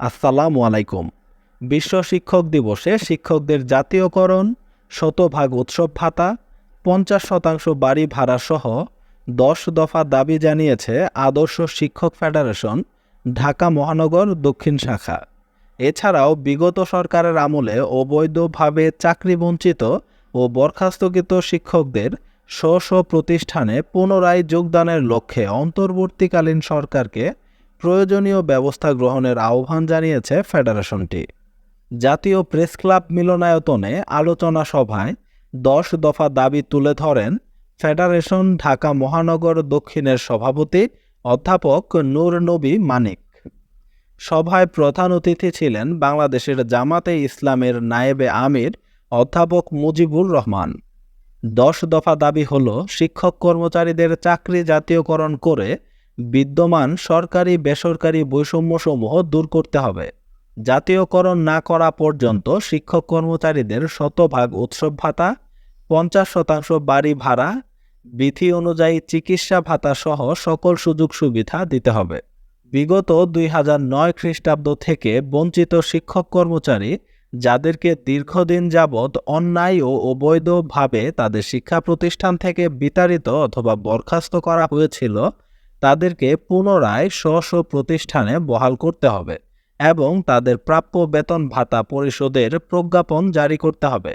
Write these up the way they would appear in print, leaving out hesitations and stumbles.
আসসালামু আলাইকুম। বিশ্ব শিক্ষক দিবসে শিক্ষকদের জাতীয়করণ, শতভাগ উৎসব ভাতা, ৫০% বাড়ি ভাড়াসহ ১০ দফা দাবি জানিয়েছে আদর্শ শিক্ষক ফেডারেশন, ঢাকা মহানগর দক্ষিণ শাখা। এছাড়াও বিগত সরকারের আমলে অবৈধভাবে চাকরিবঞ্চিত ও বরখাস্তকৃত শিক্ষকদের স্ব প্রতিষ্ঠানে পুনরায় যোগদানের লক্ষ্যে অন্তর্বর্তীকালীন সরকারকে প্রয়োজনীয় ব্যবস্থা গ্রহণের আহ্বান জানিয়েছে ফেডারেশনটি। জাতীয় প্রেসক্লাব মিলনায়তনে আলোচনা সভায় ১০ দফা দাবি তুলে ধরেন ফেডারেশন ঢাকা মহানগর দক্ষিণের সভাপতি অধ্যাপক নূর নবী মানিক। সভায় প্রধান অতিথি ছিলেন বাংলাদেশের জামাতে ইসলামের নায়েবে আমির অধ্যাপক মুজিবুর রহমান। ১০ দফা দাবি হল শিক্ষক কর্মচারীদের চাকরি জাতীয়করণ করে বিদ্যমান সরকারি বেসরকারি বৈষম্যসমূহ দূর করতে হবে। জাতীয়করণ না করা পর্যন্ত শিক্ষক কর্মচারীদের শতভাগ উৎসব ভাতা, ৫০% বাড়ি ভাড়া, বিধি অনুযায়ী চিকিৎসা ভাতা সহ সকল সুযোগ সুবিধা দিতে হবে। বিগত ২০০৯ খ্রিস্টাব্দ থেকে বঞ্চিত শিক্ষক কর্মচারী যাদেরকে দীর্ঘদিন যাবৎ অন্যায় ও অবৈধভাবে তাদের শিক্ষা প্রতিষ্ঠান থেকে বিতাড়িত অথবা বরখাস্ত করা হয়েছিল, তাদেরকে পুনরায় স্ব প্রতিষ্ঠানে বহাল করতে হবে এবং তাদের প্রাপ্য বেতন ভাতা পরিশোধের প্রজ্ঞাপন জারি করতে হবে।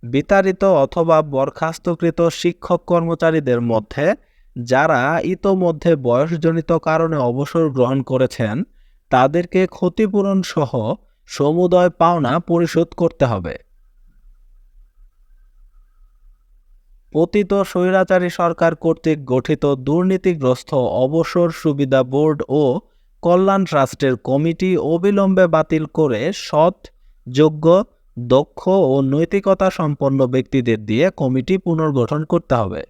বিতাড়িত অথবা বরখাস্তকৃত শিক্ষক কর্মচারীদের মধ্যে যারা ইতোমধ্যে বয়সজনিত কারণে অবসর গ্রহণ করেছেন, তাদেরকে ক্ষতিপূরণ সহ সমুদয় পাওনা পরিশোধ করতে হবে। পতিত স্বৈরাচারী সরকার কর্তৃক গঠিত দুর্নীতিগ্রস্ত অবসর সুবিধা বোর্ড ও কল্যাণ ট্রাস্টের কমিটি অবিলম্বে বাতিল করে সৎ, যোগ্য, দক্ষ ও নৈতিকতা সম্পন্ন ব্যক্তিদের দিয়ে কমিটি পুনর্গঠন করতে হবে।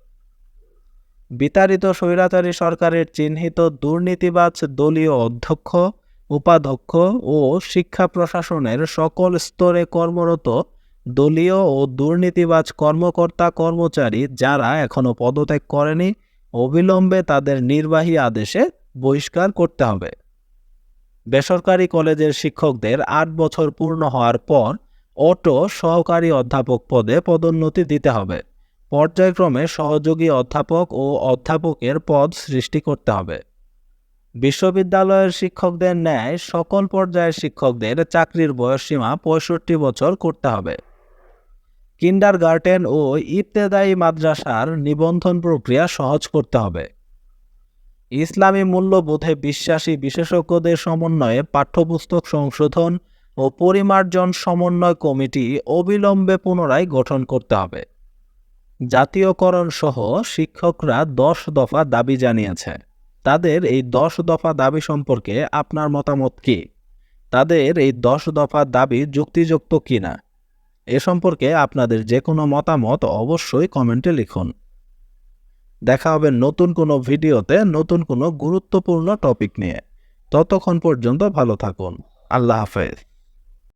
বিতাড়িত স্বৈরাচারী সরকারের চিহ্নিত দুর্নীতিবাজ দলীয় অধ্যক্ষ, উপাধ্যক্ষ ও শিক্ষা প্রশাসনের সকল স্তরে কর্মরত দলীয় ও দুর্নীতিবাজ কর্মকর্তা কর্মচারী যারা এখনও পদত্যাগ করেনি, অবিলম্বে তাদের নির্বাহী আদেশে বহিষ্কার করতে হবে। বেসরকারি কলেজের শিক্ষকদের ৮ বছর পূর্ণ হওয়ার পর অটো সহকারী অধ্যাপক পদে পদোন্নতি দিতে হবে। পর্যায়ক্রমে সহযোগী অধ্যাপক ও অধ্যাপকের পদ সৃষ্টি করতে হবে। বিশ্ববিদ্যালয়ের শিক্ষকদের ন্যায় সকল পর্যায়ের শিক্ষকদের চাকরির বয়সসীমা ৬৫ বছর করতে হবে। কিন্ডারগার্টেন ও ইবতেদায়ী মাদ্রাসার নিবন্ধন প্রক্রিয়া সহজ করতে হবে। ইসলামী মূল্যবোধে বিশ্বাসী বিশেষজ্ঞদের সমন্বয়ে পাঠ্যপুস্তক সংশোধন ও পরিমার্জন সমন্বয় কমিটি অবিলম্বে পুনরায় গঠন করতে হবে। জাতীয়করণ সহ শিক্ষকরা ১০ দফা দাবি জানিয়েছে। তাদের এই ১০ দফা দাবি সম্পর্কে আপনার মতামত কি? তাদের এই ১০ দফা দাবি যুক্তিযুক্ত কিনা? এ সম্পর্কে আপনাদের যে কোনো মতামত অবশ্যই কমেন্টে লিখুন। দেখা হবে নতুন কোনো ভিডিওতে নতুন কোনো গুরুত্বপূর্ণ টপিক নিয়ে। ততক্ষণ পর্যন্ত ভালো থাকুন। আল্লাহ হাফেজ।